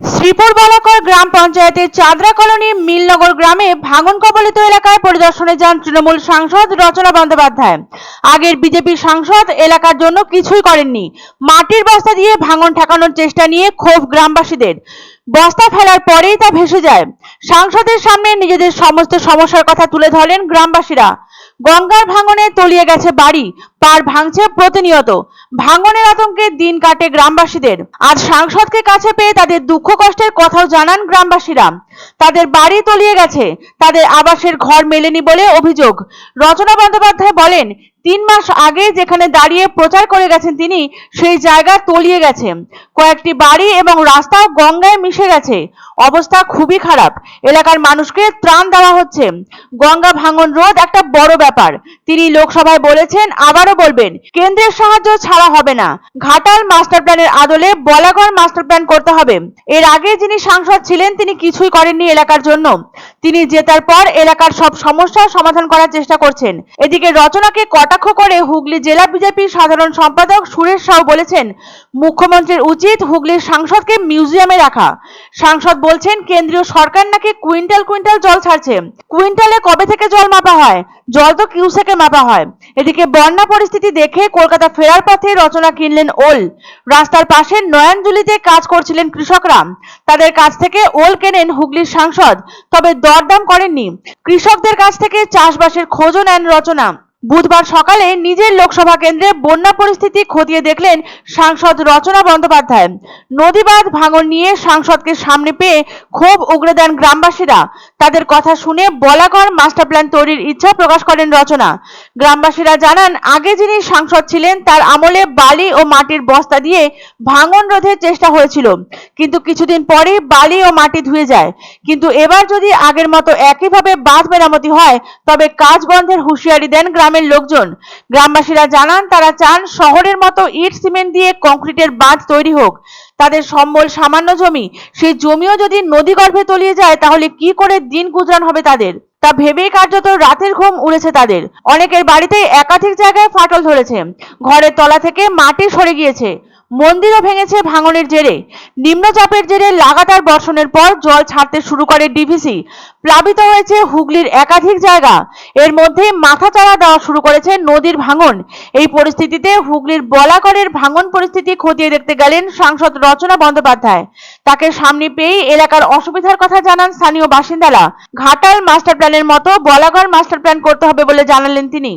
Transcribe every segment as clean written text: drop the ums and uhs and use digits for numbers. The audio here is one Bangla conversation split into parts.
শ্রীপুর বালাকর গ্রাম পঞ্চায়েতের চাঁদরা কলোনি মিলনগর গ্রামে ভাঙন কবলিত এলাকায় পরিদর্শনে যান তৃণমূল সাংসদ রচনা বন্দ্যোপাধ্যায়। আগের বিজেপি সাংসদ এলাকার জন্য কিছুই করেননি। মাটির বস্তা দিয়ে ভাঙন ঠেকানোর চেষ্টা নিয়ে ক্ষোভ গ্রামবাসীদের। বস্তা ফেলার পরেই তা ভেসে যায়। সাংসদের সামনে নিজেদের সমস্ত সমস্যার কথা তুলে ধরেন গ্রামবাসীরা। গঙ্গার ভাঙনে তলিয়ে গেছে বাড়ি, পার ভাঙছে প্রতিনিয়ত। ভাঙনের আতঙ্কে দিন কাটে গ্রামবাসীদের। আজ সাংসদকে কাছে পেয়ে তাদের দুঃখ কষ্টের কথাও জানান গ্রামবাসীরা। তাদের বাড়ি তলিয়ে গেছে, তাদের আবাসের ঘর মেলেনি বলে অভিযোগ। রচনা বন্দ্যোপাধ্যায় বলেন, 3 মাস আগে যেখানে দাঁড়িয়ে প্রচার করে গেছেন তিনি, সেই জায়গা তলিয়ে গেছে। কয়েকটি বাড়ি এবং রাস্তাও গঙ্গায় মিশে গেছে। অবস্থা খুবই খারাপ। এলাকার মানুষকে ত্রাণ দেওয়া হচ্ছে। গঙ্গা ভাঙন রোধ একটা বড় ব্যাপার। তিনি লোকসভায় বলেছেন, আবারও বলবেন, কেন্দ্রের সাহায্য ছাড়া হবে না। ঘাটাল মাস্টার প্ল্যানের আদলে বলাগড় মাস্টার প্ল্যান করতে হবে। এর আগে যিনি সাংসদ ছিলেন তিনি কিছুই করেননি এলাকার জন্য। তিনি জেতার পর এলাকার সব সমস্যার সমাধান করার চেষ্টা করছেন। এদিকে রচনাকে কটাক্ষ করে হুগলি জেলা বিজেপির সাধারণ সম্পাদক সুরেশ সাউ বলেছেন, মুখ্যমন্ত্রীর উচিত হুগলির সাংসদকে মিউজিয়ামে রাখা। সাংসদ বলছেন, কেন্দ্রীয় সরকার নাকি কুইন্টাল কুইন্টাল জল ছাড়ছে। কুইন্টালে কবে থেকে জল মাপা হয়? জল তো কিউসেকে মাপা হয়। এদিকে বন্যা পরিস্থিতি দেখে কলকাতা ফেরার পথে রচনা কিনলেন ওল। রাস্তার পাশে নয়নজুলিতে কাজ করছিলেন কৃষকরা। তাদের কাছ থেকে ওল কেনেন হুগলির সাংসদ, তবে দরদাম করেননি। কৃষকদের কাছ থেকে চাষবাসের খোঁজও নেন রচনা। বুধবার সকালে নিজের লোকসভা কেন্দ্রে বন্যা পরিস্থিতি খতিয়ে দেখলেন সাংসদ রচনা বন্দ্যোপাধ্যায়। নদীবাঁধ ভাঙন নিয়ে সাংসদকে সামনে পেয়ে ক্ষোভ উগরে দেন গ্রামবাসীরা। তাদের কথা শুনে বলাগড় মাস্টার প্ল্যান তৈরির ইচ্ছা প্রকাশ করেন রচনা। গ্রামবাসীরা জানান, আগে যিনি সাংসদ ছিলেন তার আমলে বালি ও মাটির বস্তা দিয়ে ভাঙন রোধের চেষ্টা হয়েছিল, কিন্তু কিছুদিন পরেই বালি ও মাটি ধুয়ে যায়। কিন্তু এবার যদি আগের মতো একইভাবে বাঁধ মেরামতি হয় তবে কাজ বন্ধের হুঁশিয়ারি দেন গ্রামের লোকজন। গ্রামবাসীরা জানান, তারা চান শহরের মতো ইট সিমেন্ট দিয়ে কংক্রিটের বাঁধ তৈরি হোক। তাদের সম্বল সামান্য জমি, সেই জমিও যদি নদীগর্ভে তলিয়ে যায় তাহলে কি করে দিন গুজরান হবে তাদের, তা ভেবেই কার্যত রাতের ঘুম উড়েছে তাদের। অনেকের বাড়িতে একাধিক জায়গায় ফাটল ধরেছে, ঘরের তলা থেকে মাটি সরে গিয়েছে, মন্দিরও ভেঙেছে ভাঙনের জেরে। নিম্নচাপের জেরে লাগাতার বর্ষণের পর জল ছাড়তে শুরু করে ডিভিসি। প্লাবিত হয়েছে হুগলির একাধিক জায়গা। এর মধ্যে মাথাচাড়া দেওয়া শুরু করেছে নদীর ভাঙন। এই পরিস্থিতিতে হুগলির বলাগড়ের ভাঙন পরিস্থিতি খতিয়ে দেখতে গেলেন সাংসদ রচনা বন্দ্যোপাধ্যায়। তাকে সামনে পেয়েই এলাকার অসুবিধার কথা জানান স্থানীয় বাসিন্দারা। ঘাটাল মাস্টার প্ল্যানের মতো বলাগড় মাস্টার প্ল্যান করতে হবে বলে জানালেন তিনি।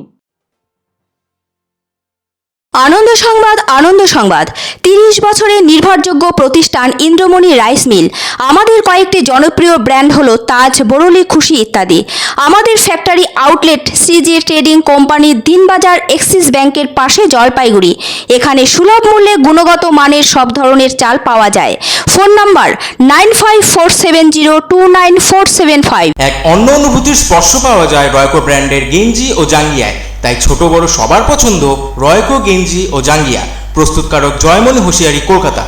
আনন্দ সংবাদ, আনন্দ সংবাদ। 30 বছরের নির্ভরযোগ্য প্রতিষ্ঠান ইন্দ্রমণি রাইস মিল। আমাদের কয়েকটি জনপ্রিয় ব্র্যান্ড হলো তাজ, বরলি, খুশি ইত্যাদি। আমাদের factory outlet CG trading company, Dinbazar, axis ব্যাংকের পাশে, জলপাইগুড়ি। এখানে সুলভ মূল্যে গুণগত মানের সব ধরনের চাল পাওয়া যায়। Phone number 9547029475। এক অন্য অনুভূতির স্পর্শ পাওয়া যায় রয়কো ব্র্যান্ডের গেঞ্জি ও জাঙ্গিয়ায়। তাই ছোট বড় সবার পছন্দ রয়কো গেঞ্জি ও জাঙ্গিয়া। প্রস্তুতকারক জয়মনি হোশিয়ারি, কলকাতা।